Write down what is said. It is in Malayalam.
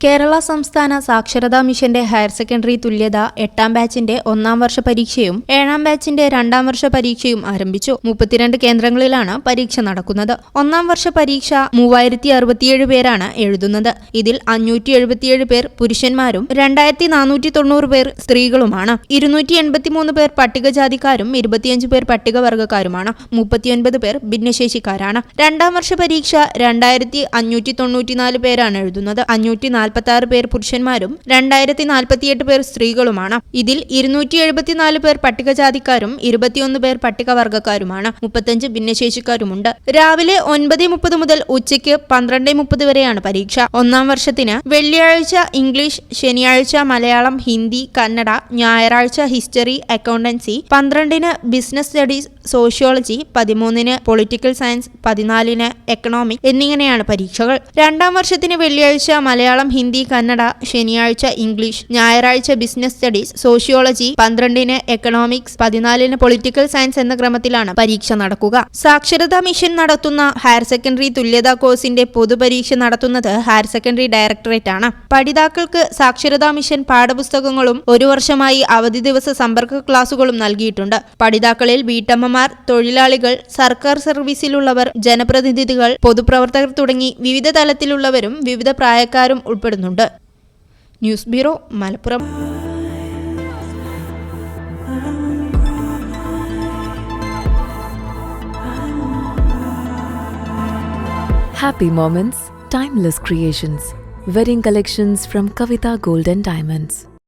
കേരള സംസ്ഥാന സാക്ഷരതാ മിഷന്റെ ഹയർ സെക്കൻഡറി തുല്യത 8ാം ബാച്ചിന്റെ 1ാം വർഷ പരീക്ഷയും 7ാം ബാച്ചിന്റെ 2ാം വർഷ പരീക്ഷയും ആരംഭിച്ചു. 32 കേന്ദ്രങ്ങളിലാണ് പരീക്ഷ നടക്കുന്നത്. 1ാം വർഷ പരീക്ഷ 3067 പേരാണ് എഴുതുന്നത്. ഇതിൽ 577 പേർ പുരുഷന്മാരും 2490 പേർ സ്ത്രീകളുമാണ്. 283 പേർ പട്ടികജാതിക്കാരും 25 പേർ പട്ടികവർഗക്കാരുമാണ്. 39 പേർ ഭിന്നശേഷിക്കാരാണ്. 2ാം വർഷ പരീക്ഷ 2594 പേരാണ് എഴുതുന്നത്. 546 പേർ പുരുഷന്മാരും 2048 പേർ സ്ത്രീകളുമാണ്. ഇതിൽ 274 പേർ പട്ടികജാതിക്കാരും 21 പേർ പട്ടികവർഗക്കാരുമാണ്. 35 ഭിന്നശേഷിക്കാരുമുണ്ട്. രാവിലെ 9:30 മുതൽ ഉച്ചയ്ക്ക് 12:30 വരെയാണ് പരീക്ഷ. 1ാം വർഷത്തിന് വെള്ളിയാഴ്ച ഇംഗ്ലീഷ്, ശനിയാഴ്ച മലയാളം, ഹിന്ദി, കന്നഡ, ഞായറാഴ്ച ഹിസ്റ്ററി, അക്കൗണ്ടൻസി, 12-ന് ബിസിനസ് സ്റ്റഡീസ്, സോഷ്യോളജി, 13-ന് പൊളിറ്റിക്കൽ സയൻസ്, 14-ന് എക്കണോമിക് എന്നിങ്ങനെയാണ് പരീക്ഷകൾ. 2ാം വർഷത്തിന് വെള്ളിയാഴ്ച മലയാളം, ഹിന്ദി, കന്നഡ, ശനിയാഴ്ച ഇംഗ്ലീഷ്, ഞായറാഴ്ച ബിസിനസ് സ്റ്റഡീസ്, സോഷ്യോളജി, 12-ന് എക്കണോമിക്സ്, 14-ന് പൊളിറ്റിക്കൽ സയൻസ് എന്ന ക്രമത്തിലാണ് പരീക്ഷ നടക്കുക. സാക്ഷരതാ മിഷൻ നടത്തുന്ന ഹയർ സെക്കൻഡറി തുല്യതാ കോഴ്സിന്റെ പൊതുപരീക്ഷ നടത്തുന്നത് ഹയർ സെക്കൻഡറി ഡയറക്ടറേറ്റ് ആണ്. പഠിതാക്കൾക്ക് സാക്ഷരതാ മിഷൻ പാഠപുസ്തകങ്ങളും 1 വർഷമായി അവധി ദിവസ സമ്പർക്ക ക്ലാസുകളും നൽകിയിട്ടുണ്ട്. പഠിതാക്കളിൽ വീട്ടമ്മമാർ, തൊഴിലാളികൾ, സർക്കാർ സർവീസിലുള്ളവർ, ജനപ്രതിനിധികൾ, പൊതുപ്രവർത്തകർ തുടങ്ങി വിവിധ തലത്തിലുള്ളവരും വിവിധ പ്രായക്കാരും ഉൾപ്പെടുന്നുണ്ട്. News bureau, Malappuram. Happy moments, timeless creations. Wedding collections from Kavita Gold and Diamonds.